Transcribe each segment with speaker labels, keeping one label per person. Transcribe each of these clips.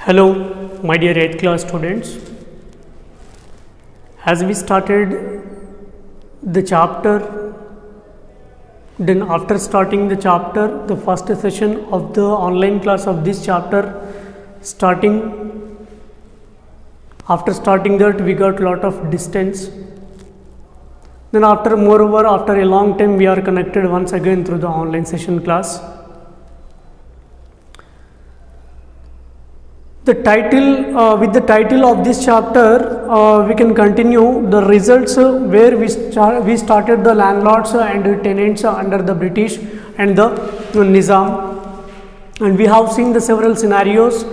Speaker 1: Hello, my dear 8th class students. As we started the chapter, then after starting the chapter, the first session of the online class of this chapter, after starting that we got lot of distance. Then after a long time we are connected once again through the online session class. With the title of this chapter, we can continue the results where we started the landlords and tenants under the British and the Nizam, and we have seen the several scenarios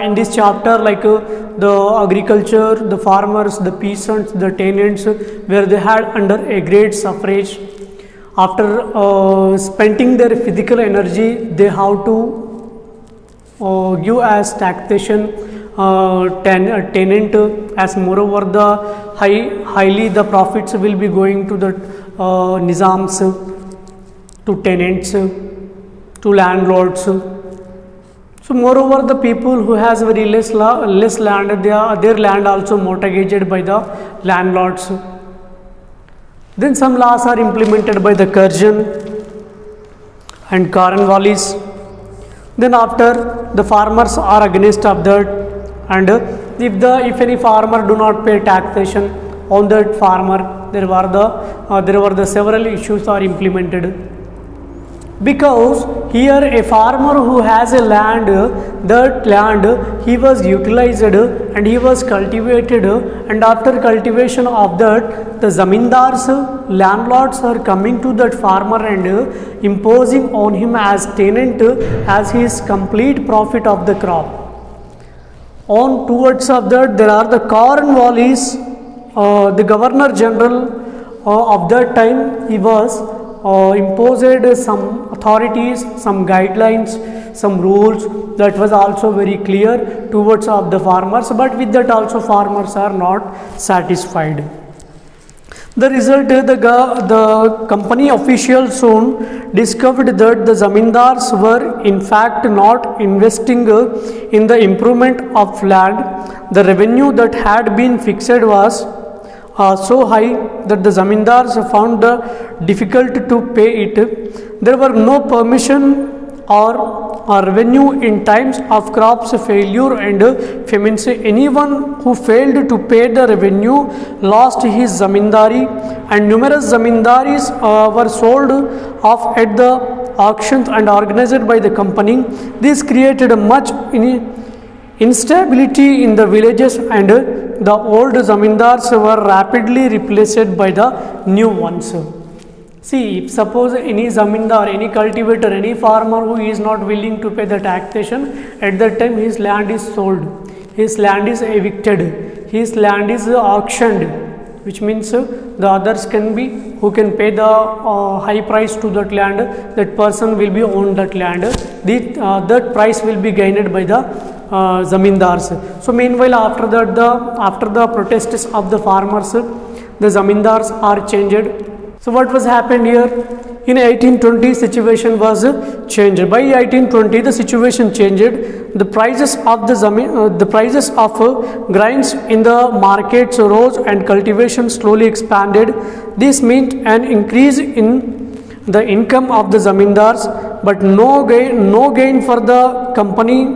Speaker 1: in this chapter, like the agriculture, the farmers, the peasants, the tenants, where they had under a great suffrage. After spending their physical energy, they have to give as taxation tenant, as moreover the highly the profits will be going to the nizams, to tenants, to landlords. So moreover the people who has very less land, their land also mortgaged by the landlords. Then some laws are implemented by the Curzon and Cornwallis. Then after, the farmers are against of that, and if any farmer do not pay taxation on that farmer, there were the several issues are implemented. Because here a farmer who has a land, that land he was utilized and he was cultivated, and after cultivation of that, the zamindars, landlords are coming to that farmer and imposing on him as tenant as his complete profit of the crop. On towards of that, there are the Cornwallis, the Governor General of that time, he was imposed some authorities, some guidelines, some rules that was also very clear towards of the farmers, but with that also farmers are not satisfied. The result, the company officials soon discovered that the zamindars were in fact not investing in the improvement of land. The revenue that had been fixed was so high that the zamindars found difficult to pay it. There were no permission or revenue in times of crops failure and famine. Anyone who failed to pay the revenue lost his zamindari, and numerous zamindaris were sold off at the auctions and organized by the company. This created much instability in the villages, and the old zamindars were rapidly replaced by the new ones. See, if suppose any zamindar, any cultivator, any farmer who is not willing to pay the taxation, at that time his land is sold, his land is evicted, his land is auctioned, which means the others can be, who can pay the high price to that land, that person will be own that land, that price will be gained by the zamindars. So meanwhile, after the protests of the farmers, the zamindars are changed. So what was happened here? In 1820, situation was changed. By 1820, the situation changed. The prices of grains in the markets rose and cultivation slowly expanded. This meant an increase in the income of the zamindars, but no gain for the company,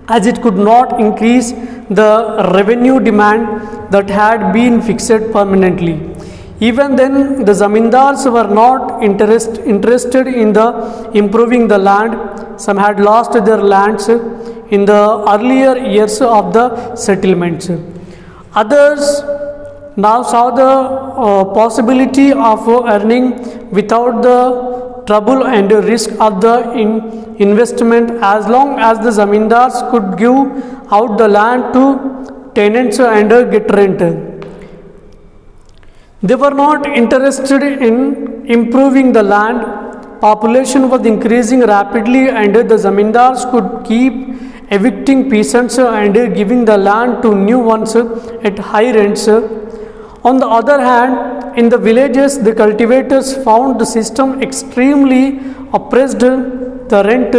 Speaker 1: as it could not increase the revenue demand that had been fixed permanently. Even then, the zamindars were not interested in the improving the land. Some had lost their lands in the earlier years of the settlements. Others now saw the possibility of earning without the trouble and risk of the investment, as long as the zamindars could give out the land to tenants and get rent. They were not interested in improving the land. Population was increasing rapidly, and the zamindars could keep evicting peasants and giving the land to new ones at high rents. On the other hand, in the villages, the cultivators found the system extremely oppressed. The rent,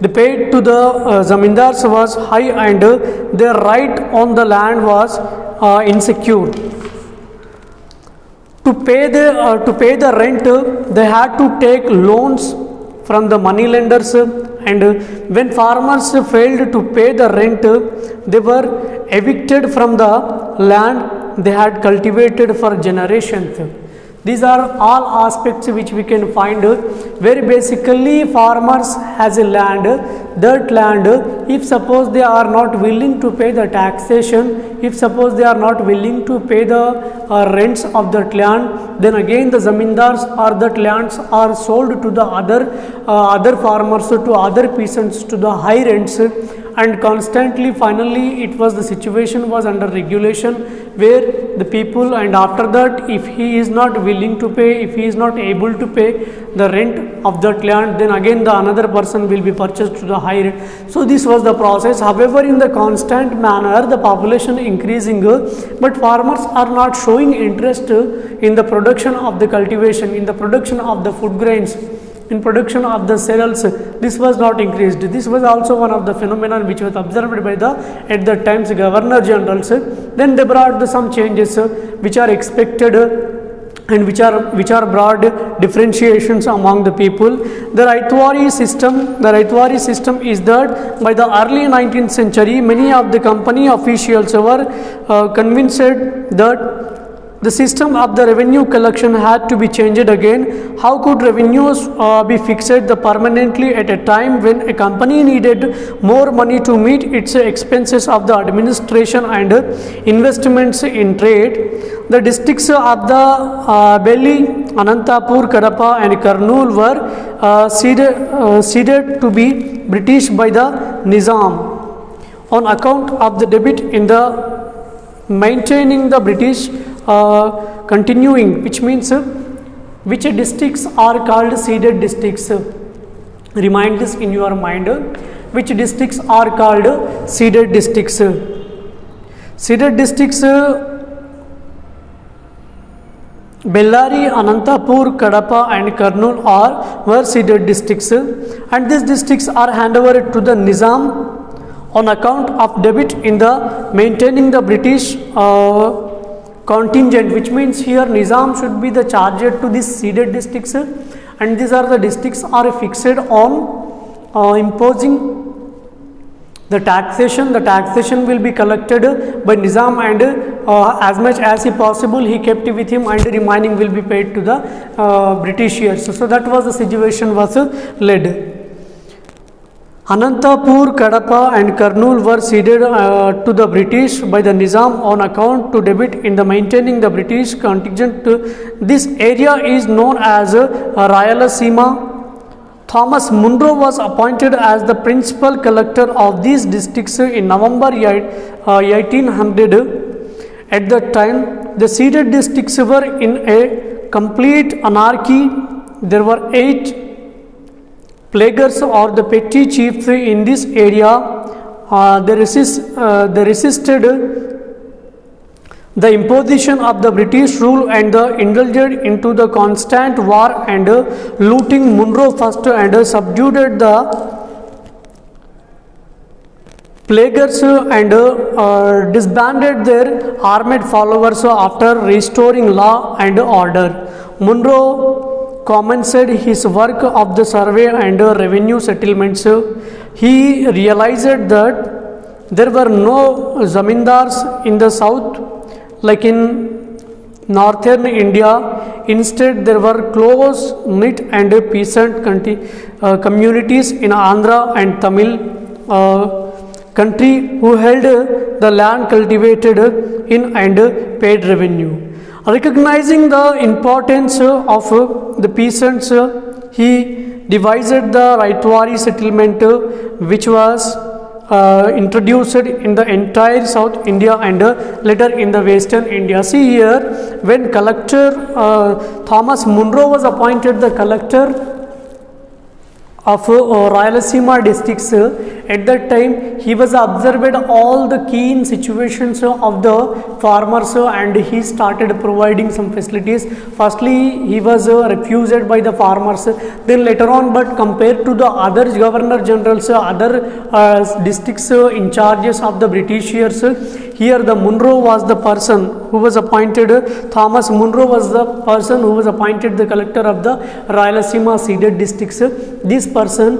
Speaker 1: the pay to the zamindars was high and their right on the land was insecure. To pay the rent, they had to take loans from the money lenders, and when farmers failed to pay the rent, they were evicted from the land they had cultivated for generations. These are all aspects which we can find where basically farmers has a land, that land, if suppose they are not willing to pay the taxation, if suppose they are not willing to pay the rents of that land, then again the zamindars or that lands are sold to the other farmers, to other peasants, to the high rents, and constantly finally it was the situation was under regulation where the people, and after that if he is not willing to pay, if he is not able to pay the rent of that land, then again the another person will be purchased to the high rent. So this was the process. However, in the constant manner the population increasing, but farmers are not showing interest in the production of the cultivation, in the production of the food grains, in production of the cereals. This was not increased. This was also one of the phenomena which was observed by the at that times governor generals. Then they brought some changes which are expected and which are brought differentiations among the people. The Raitwari system is that by the early 19th century many of the company officials were convinced that the system of the revenue collection had to be changed again. How could revenues be fixed permanently at a time when a company needed more money to meet its expenses of the administration and investments in trade? The districts of the Belli, Anantapur, Kadapa and Kurnool were ceded to be British by the Nizam on account of the debit in the maintaining the British continuing, which means which districts are called ceded districts. Remind this in your mind, which districts are called ceded districts. Ceded districts Bellary, Anantapur, Kadapa and Kurnool were ceded districts, and these districts are handed over to the Nizam on account of debit in the maintaining the British contingent, which means here Nizam should be the charger to these ceded districts, and these are the districts are fixed on imposing the taxation. The taxation will be collected by Nizam, and as much as possible he kept with him, and remaining will be paid to the Britishers. So that was the situation was led. Anantapur, Kadapa and Kurnool were ceded to the British by the Nizam on account to debit in the maintaining the British contingent. This area is known as Rayalaseema. Thomas Munro was appointed as the principal collector of these districts in November 1800. At that time, the ceded districts were in a complete anarchy. There were 8 plaguers or the petty chiefs in this area. They resisted the imposition of the British rule and indulged into the constant war and looting. Munro first and subdued the plaguers and disbanded their armed followers after restoring law and order. Munro commenced his work of the survey and revenue settlements. He realized that there were no zamindars in the south like in northern India. Instead, there were close knit and peasant communities in Andhra and Tamil country who held the land cultivated in and paid revenue. Recognizing the importance of the peasants, he devised the Raitwari settlement, which was introduced in the entire South India and later in the Western India. See here, when collector Thomas Munro was appointed the collector of Rayalaseema districts, At that time he was observed all the keen situations of the farmers and he started providing some facilities. Firstly he was refused by the farmers, then later on, but compared to the other governor generals, other districts in charges of the Britishers, here the Munro was the person who was appointed, Thomas Munro was the person who was appointed the collector of the Rayalaseema ceded districts. This person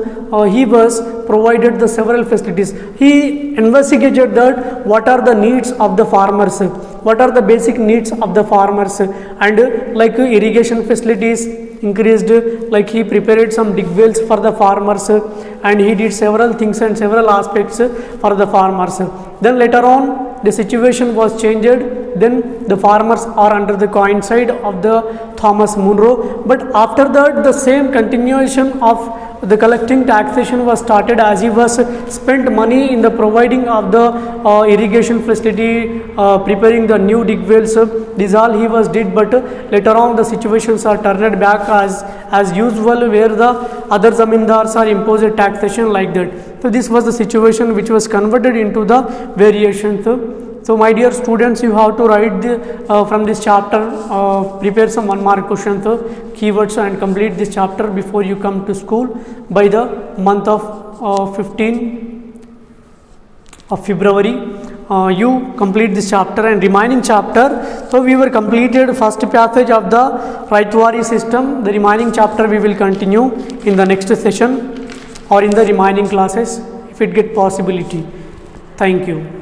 Speaker 1: he was provided the several facilities. He investigated that what are the needs of the farmers, what are the basic needs of the farmers, and like irrigation facilities increased, like he prepared some dig wells for the farmers and he did several things and several aspects for the farmers. Then later on the situation was changed, then the farmers are under the coincide of the Thomas Munro, but after that the same continuation of the collecting taxation was started, as he was spent money in the providing of the irrigation facility, preparing the new dig wells. This all he was did, but later on the situations are turned back as usual, where the other zamindars are imposed taxation like that. So this was the situation which was converted into the variations. So my dear students, you have to write from this chapter, prepare some 1 mark questions, keywords, and complete this chapter before you come to school by the month of 15 of February. You complete this chapter and remaining chapter. So we were completed first passage of the Raitwari system. The remaining chapter we will continue in the next session or in the remaining classes if it get possibility. Thank you.